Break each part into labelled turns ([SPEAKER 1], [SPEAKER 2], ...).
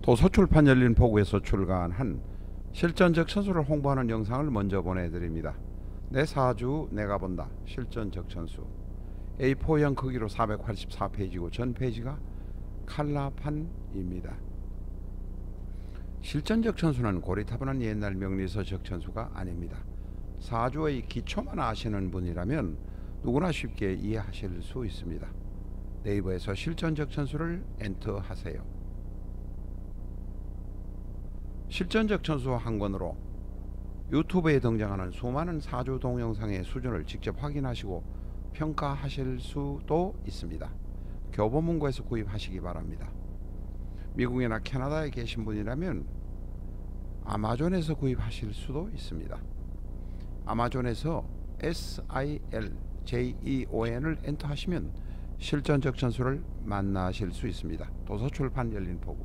[SPEAKER 1] 도서출판 열린 포구에서 출간한 실전적 천수를 홍보하는 영상을 먼저 보내드립니다. 내 사주 내가 본다 실전적 천수 A4형 크기로 484페이지고 전 페이지가 칼라판입니다. 실전적 천수는 고리타분한 옛날 명리서적 천수가 아닙니다. 사주의 기초만 아시는 분이라면 누구나 쉽게 이해하실 수 있습니다. 네이버에서 실전적 천수를 엔터하세요. 실전적 천수 한 권으로 유튜브에 등장하는 수많은 사주 동영상의 수준을 직접 확인하시고 평가하실 수도 있습니다. 교보문고에서 구입하시기 바랍니다. 미국이나 캐나다에 계신 분이라면 아마존에서 구입하실 수도 있습니다. 아마존에서 SILJEON을 엔터하시면 실전적 천수를 만나실 수 있습니다. 도서출판 열린 포구.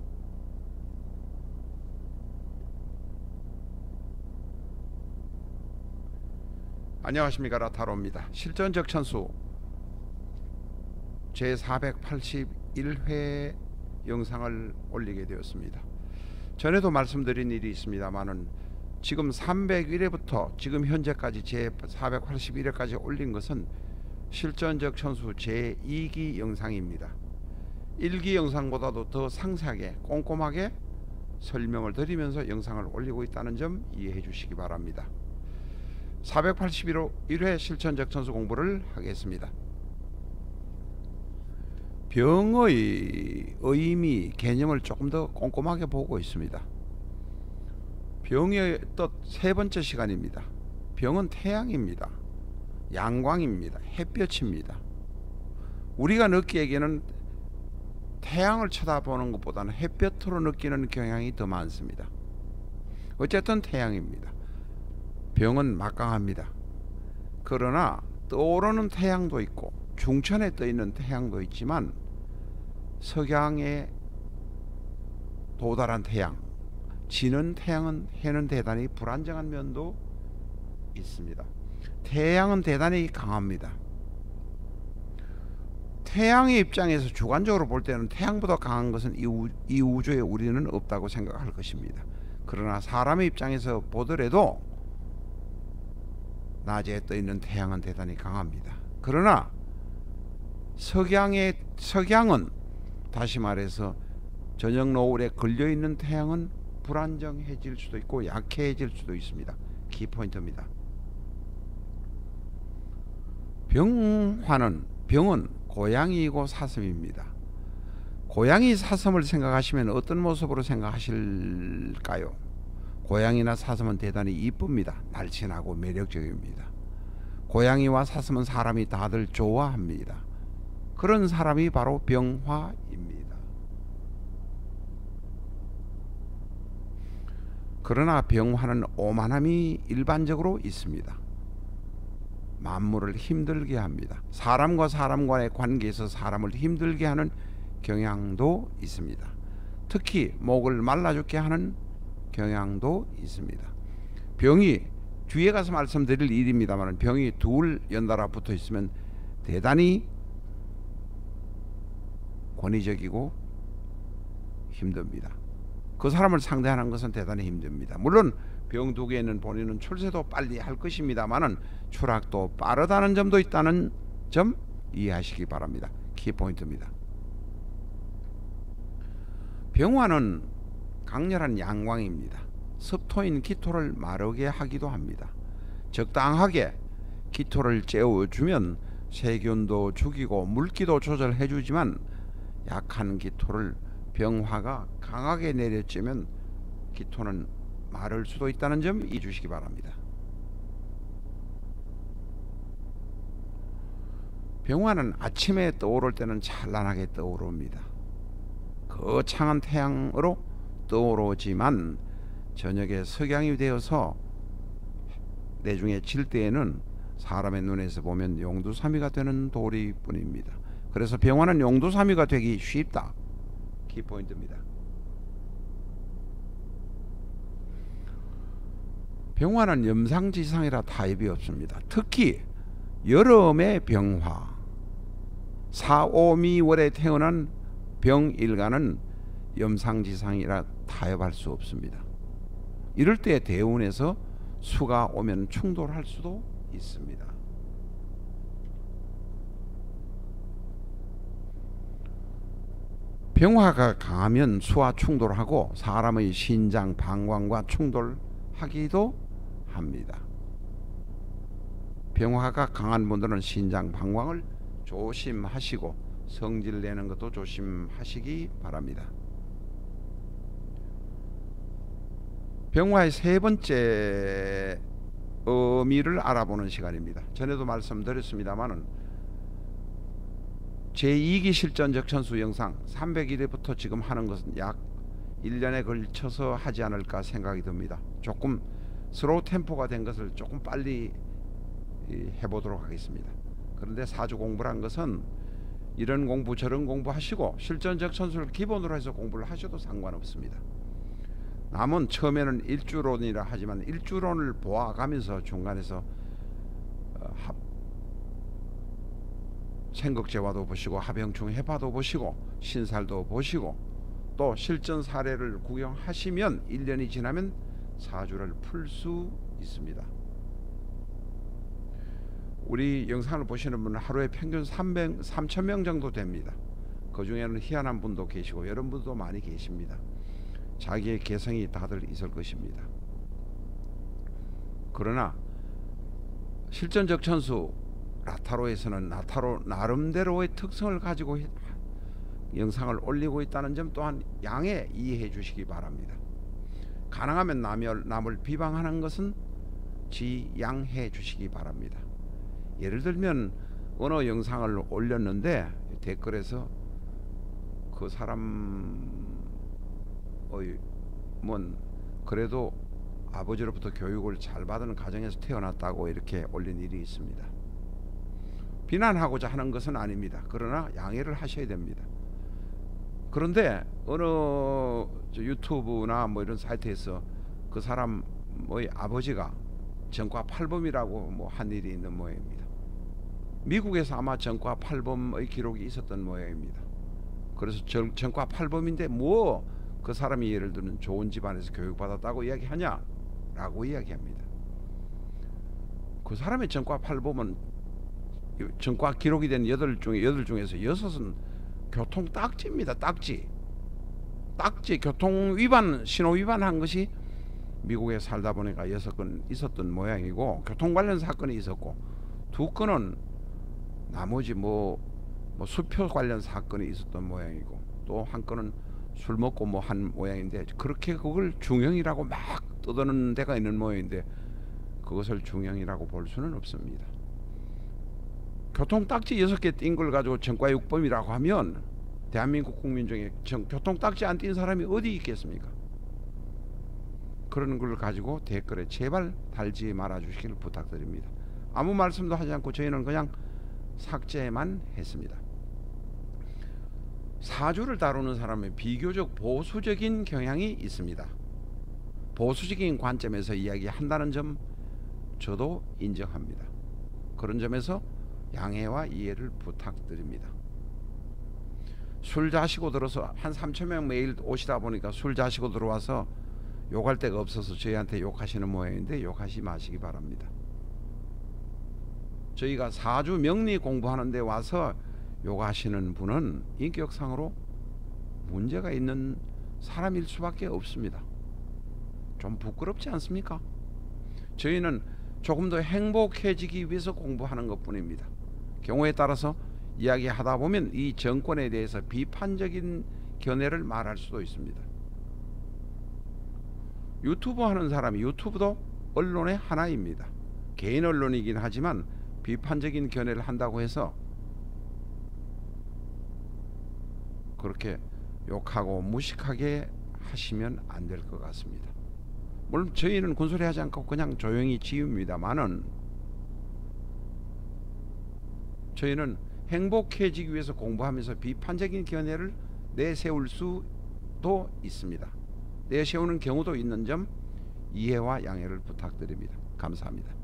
[SPEAKER 1] 안녕하십니까, 라타로입니다. 실전적 천수 제481회 영상을 올리게 되었습니다. 전에도 말씀드린 일이 있습니다만은 지금 301회부터 지금 현재까지 제481회까지 올린 것은 실전적 천수 제2기 영상입니다. 1기 영상보다도 더 상세하게 꼼꼼하게 설명을 드리면서 영상을 올리고 있다는 점 이해해 주시기 바랍니다. 481회 실전적 천수 공부를 하겠습니다. 병의 의미, 개념을 조금 더 꼼꼼하게 보고 있습니다. 병의 뜻 세 번째 시간입니다. 병은 태양입니다. 양광입니다. 햇볕입니다. 우리가 느끼기에는 태양을 쳐다보는 것보다는 햇볕으로 느끼는 경향이 더 많습니다. 어쨌든 태양입니다. 병은 막강합니다. 그러나 떠오르는 태양도 있고 중천에 떠 있는 태양도 있지만 석양에 도달한 태양, 지는 태양은 해는 대단히 불안정한 면도 있습니다. 태양은 대단히 강합니다. 태양의 입장에서 주관적으로 볼 때는 태양보다 강한 것은 이 우주에 우리는 없다고 생각할 것입니다. 그러나 사람의 입장에서 보더라도 낮에 떠 있는 태양은 대단히 강합니다. 그러나 석양은 다시 말해서 저녁 노을에 걸려 있는 태양은 불안정해질 수도 있고 약해질 수도 있습니다. 키포인트입니다. 병은 고양이이고 사슴입니다. 고양이 사슴을 생각하시면 어떤 모습으로 생각하실까요? 고양이나 사슴은 대단히 이쁩니다. 날씬하고 매력적입니다. 고양이와 사슴은 사람이 다들 좋아합니다. 그런 사람이 바로 병화입니다. 그러나 병화는 오만함이 일반적으로 있습니다. 만물을 힘들게 합니다. 사람과 사람 간의 관계에서 사람을 힘들게 하는 경향도 있습니다. 특히 목을 말라 죽게 하는 경향도 있습니다. 병이 뒤에 가서 말씀드릴 일입니다만 병이 둘 연달아 붙어 있으면 대단히 권위적이고 힘듭니다. 그 사람을 상대하는 것은 대단히 힘듭니다. 물론 병 두 개는 본인은 출세도 빨리 할 것입니다만은 추락도 빠르다는 점도 있다는 점 이해하시기 바랍니다. 키포인트입니다. 병화는 강렬한 양광입니다. 습토인 기토를 마르게 하기도 합니다. 적당하게 기토를 쬐어주면 세균도 죽이고 물기도 조절해주지만 약한 기토를 병화가 강하게 내려쬐면 기토는 마를 수도 있다는 점 이해해 주시기 바랍니다. 병화는 아침에 떠오를 때는 찬란하게 떠오릅니다. 거창한 태양으로 떠오르지만 저녁에 석양이 되어서 내중에 질 때에는 사람의 눈에서 보면 용두사미가 되는 도리뿐입니다. 그래서 병화는 용두사미가 되기 쉽다. 키포인트입니다. 병화는 염상지상이라 타입이 없습니다. 특히 여름의 병화, 4, 5, 미월에 태어난 병일간은 염상지상이라 타협할 수 없습니다. 이럴 때 대운에서 수가 오면 충돌할 수도 있습니다. 병화가 강하면 수와 충돌하고 사람의 신장 방광과 충돌하기도 합니다. 병화가 강한 분들은 신장 방광을 조심하시고 성질 내는 것도 조심하시기 바랍니다. 병화의 세 번째 의미를 알아보는 시간입니다. 전에도 말씀드렸습니다만은 제2기 실전적천수 영상 301회부터 지금 하는 것은 약 1년에 걸쳐서 하지 않을까 생각이 듭니다. 조금 슬로우 템포가 된 것을 조금 빨리 해보도록 하겠습니다. 그런데 사주 공부란 것은 이런 공부 저런 공부 하시고 실전적천수를 기본으로 해서 공부를 하셔도 상관없습니다. 남은 처음에는 일주론이라 하지만 일주론을 보아가면서 중간에서 생극제화도 보시고 합영충 해파도 보시고 신살도 보시고 또 실전 사례를 구경하시면 1년이 지나면 사주를 풀 수 있습니다. 우리 영상을 보시는 분은 하루에 평균 3,000명 정도 됩니다. 그 중에는 희한한 분도 계시고 이런 분도 많이 계십니다. 자기의 개성이 다들 있을 것입니다. 그러나 실전적천수 나타로에서는 나타로 나름대로의 특성을 가지고 영상을 올리고 있다는 점 또한 양해 이해해 주시기 바랍니다. 가능하면 남을 비방하는 것은 지양해 주시기 바랍니다. 예를 들면 어느 영상을 올렸는데 댓글에서 그 사람의 그래도 아버지로부터 교육을 잘 받은 가정에서 태어났다고 이렇게 올린 일이 있습니다. 비난하고자 하는 것은 아닙니다. 그러나 양해를 하셔야 됩니다. 그런데 어느 유튜브나 뭐 이런 사이트에서 그 사람의 아버지가 전과 8범이라고 한 일이 있는 모양입니다. 미국에서 아마 전과 8범의 기록이 있었던 모양입니다. 그래서 전과 8범인데 뭐 그 사람이 예를 들면 좋은 집안에서 교육받았다고 이야기하냐 라고 이야기합니다. 그 사람의 전과 8범은 전과 기록이 된 8 중에서 6은 교통 딱지입니다. 딱지 교통 위반 신호 위반한 것이 미국에 살다 보니까 6건 있었던 모양이고 교통 관련 사건이 있었고 2건은 나머지 뭐 수표 관련 사건이 있었던 모양이고 또 한 건은 술 먹고 뭐 한 모양인데 그렇게 그걸 중형이라고 막 떠드는 데가 있는 모양인데 그것을 중형이라고 볼 수는 없습니다. 교통 딱지 6개 띈 걸 가지고 전과 6범이라고 하면 대한민국 국민 중에 교통 딱지 안 띈 사람이 어디 있겠습니까? 그런 걸 가지고 댓글에 제발 달지 말아 주시길 부탁드립니다. 아무 말씀도 하지 않고 저희는 그냥 삭제만 했습니다. 사주를 다루는 사람의 비교적 보수적인 경향이 있습니다. 보수적인 관점에서 이야기한다는 점 저도 인정합니다. 그런 점에서 양해와 이해를 부탁드립니다. 술 자시고 들어서 한 3,000명 매일 오시다 보니까 술 자시고 들어와서 욕할 데가 없어서 저희한테 욕하시는 모양인데 욕하지 마시기 바랍니다. 저희가 사주 명리 공부하는데 와서 욕하시는 분은 인격상으로 문제가 있는 사람일 수밖에 없습니다. 좀 부끄럽지 않습니까? 저희는 조금 더 행복해지기 위해서 공부하는 것 뿐입니다. 경우에 따라서 이야기하다 보면 이 정권에 대해서 비판적인 견해를 말할 수도 있습니다. 유튜브 하는 사람이 유튜브도 언론의 하나입니다. 개인 언론이긴 하지만 비판적인 견해를 한다고 해서 그렇게 욕하고 무식하게 하시면 안 될 것 같습니다. 물론 저희는 군소리 하지 않고 그냥 조용히 지웁니다만은 저희는 행복해지기 위해서 공부하면서 비판적인 견해를 내세울 수도 있습니다. 내세우는 경우도 있는 점 이해와 양해를 부탁드립니다. 감사합니다.